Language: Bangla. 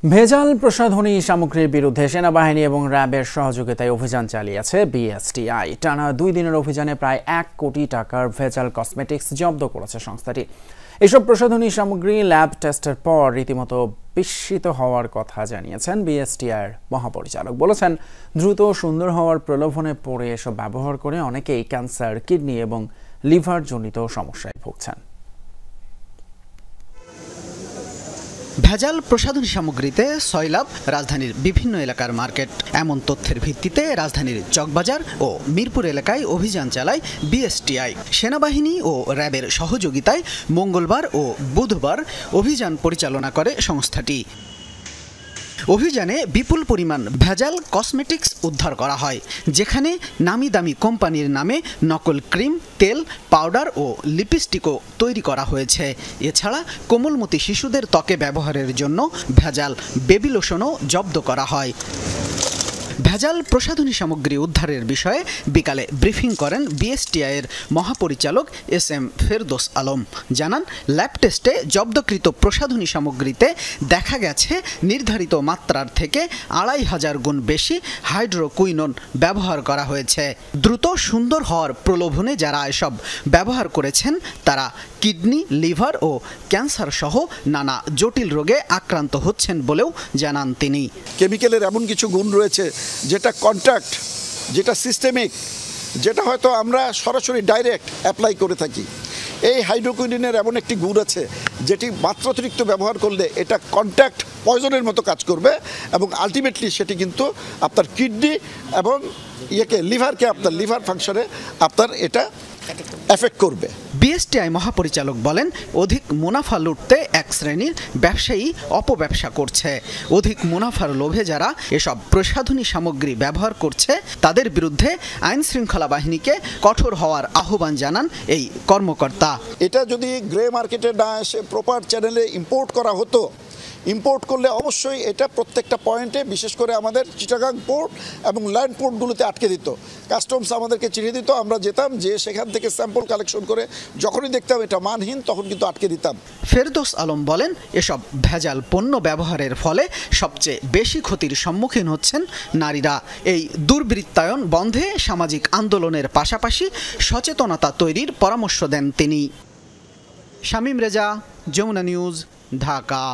ভেজাল প্রসাধনী সামগ্রীর বিরুদ্ধে সেনাবাহিনী এবং র্যাবের সহযোগিতায় অভিযান চালিয়েছে বিএসটিআই। টানা 2 দিনের অভিযানে প্রায় 1 কোটি টাকার ভেজাল কসমেটিক্স জব্দ করেছে সংস্থাটি। এসব প্রসাধনী সামগ্রী ল্যাব টেস্টের পর রীতিমতো বিস্মিত হওয়ার কথা জানিয়েছেন বিএসটিআইয়ের মহাপরিচালক। বলেছেন, দ্রুত সুন্দর হওয়ার প্রলোভনে পড়ে এসব ব্যবহার করে অনেকেই ক্যান্সার, কিডনি এবং লিভার জনিত সমস্যায় ভুগছেন। ভেজাল প্রসাধনী সামগ্রীতে সয়লাভ রাজধানীর বিভিন্ন এলাকার মার্কেট। এমন তথ্যের ভিত্তিতে রাজধানীর চকবাজার ও মিরপুর এলাকায় অভিযান চালায় বিএসটিআই। সেনাবাহিনী ও র্যাবের সহযোগিতায় মঙ্গলবার ও বুধবার অভিযান পরিচালনা করে সংস্থাটি। অভিযানে বিপুল পরিমাণ ভেজাল কসমেটিক্স উদ্ধার করা হয়, যেখানে নামি দামি কোম্পানির নামে নকল ক্রিম, তেল, পাউডার ও লিপস্টিকও তৈরি করা হয়েছে। এছাড়া কোমলমতি শিশুদের ত্বকে ব্যবহারের জন্য ভেজাল বেবি লোশনও জব্দ করা হয়। ভেজাল প্রসাধনী সামগ্রী উদ্ধারের বিষয়ে বিকালে ব্রিফিং করেন বিএসটিআইয়ের মহাপরিচালক এস.এম. ফেরদৌস আলম। জানান, ল্যাব টেস্টে জব্দকৃত প্রসাধনী সামগ্রীতে দেখা গেছে নির্ধারিত মাত্রার থেকে 2500 গুণ বেশি হাইড্রোকুইনোন ব্যবহার করা হয়েছে। দ্রুত সুন্দর হওয়ার প্রলোভনে যারা এসব ব্যবহার করেছেন তারা কিডনি, লিভার ও ক্যান্সার সহ নানা জটিল রোগে আক্রান্ত হচ্ছেন বলেও জানান তিনি। কেমিক্যালের এমন কিছু গুণ রয়েছে যেটা কন্ট্যাক্ট, যেটা সিস্টেমিক, যেটা হয়তো আমরা সরাসরি ডাইরেক্ট অ্যাপ্লাই করে থাকি। এই হাইড্রোকুইনোনের এমন একটি গুণ আছে যেটি মাত্রাতিরিক্ত ব্যবহার করলে এটা কন্ট্যাক্ট পয়জনের মতো কাজ করবে এবং আলটিমেটলি সেটি কিন্তু আপনার কিডনি এবং লিভারকে আপনার লিভার ফাংশনে আপনার এটা এফেক্ট করবে। বিএসটিআই মহাপরিচালক বলেন, অধিক মুনাফা লুটতে এক শ্রেণীর ব্যবসায়ী অপব্যবসা করছে। অধিক মুনাফার লোভে যারা এসব প্রসাধনী সামগ্রী ব্যবহার করছে তাদের বিরুদ্ধে আইন শৃঙ্খলা বাহিনীকে কঠোর হওয়ার আহ্বান জানান এই কর্মকর্তা। এটা যদি গ্রে মার্কেটে না এসে প্রপার চ্যানেলে ইম্পোর্ট করা হতো, ইম্পোর্ট করলে অবশ্যই এটা প্রত্যেকটা পয়েন্টে, বিশেষ করে আমাদের চিটাগাং পোর্ট এবং ল্যান্ড পোর্টগুলোতে আটকে দিত। কাস্টমস আমাদেরকে চিঠিয়ে দিত, আমরা যেতাম, যে সেখান থেকে স্যাম্পল কালেকশন করে যখনই দেখতাম এটা মানহীন তখন কিন্তু আটকে দিতাম। ফেরদৌস আলম বলেন, এসব ভেজাল পণ্য ব্যবহারের ফলে সবচেয়ে বেশি ক্ষতির সম্মুখীন হচ্ছেন নারীরা। এই দুর্বৃত্তায়ন বন্ধে সামাজিক আন্দোলনের পাশাপাশি সচেতনতা তৈরির পরামর্শ দেন তিনি। শামীম রেজা, যমুনা নিউজ, ঢাকা।